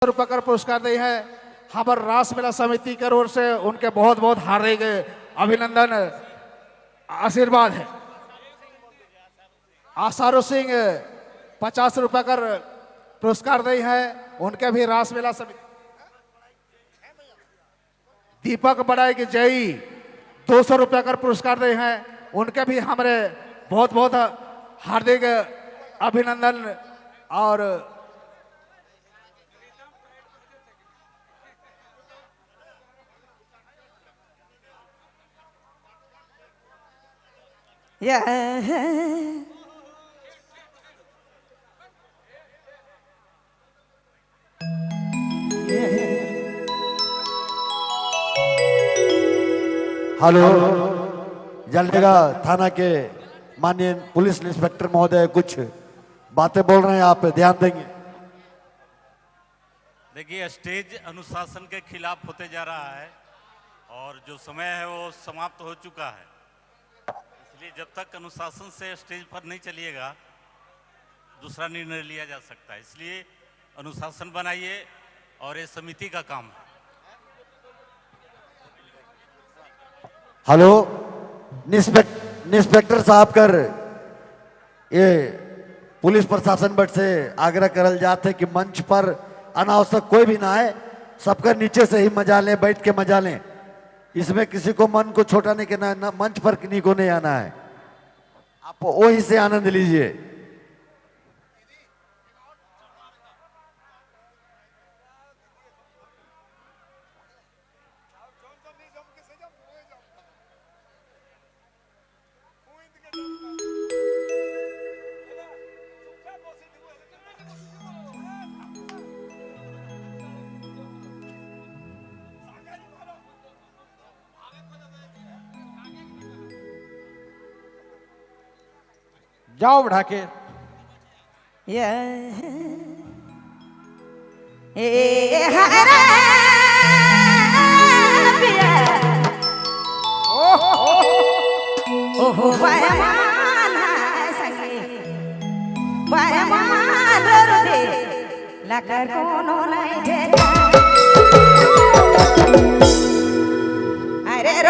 रुपये का पुरस्कार दी है हमारे रास मेला समिति की ओर से। उनके बहुत बहुत हार्दिक अभिनंदन आशीर्वाद है। आसारू सिंह 50 रुपये का पुरस्कार दी है, उनके भी रास मेला समिति। दीपक बड़ाई की जई 200 रुपये का पुरस्कार दी हैं, उनके भी हमारे बहुत बहुत हार्दिक अभिनंदन। और हेलो, जलडेगा थाना के माननीय पुलिस इंस्पेक्टर महोदय कुछ बातें बोल रहे हैं, आप ध्यान देंगे। देखिए, स्टेज अनुशासन के खिलाफ होते जा रहा है और जो समय है वो समाप्त हो चुका है, इसलिए जब तक अनुशासन से स्टेज पर नहीं चलिएगा दूसरा निर्णय लिया जा सकता है। इसलिए अनुशासन बनाइए और ये समिति का काम है। हेलो, इंस्पेक्टर साहब कर ये पुलिस प्रशासन बट से आग्रह करल जाते कि मंच पर अनावश्यक कोई भी ना आए, सबका नीचे से ही मजा लें, बैठ के मजा लें। इसमें किसी को मन को छोटा नहीं करना है, मंच पर किन्हीं को नहीं आना है, आप वही से आनंद लीजिए। जाओ बढ़ा के। अरे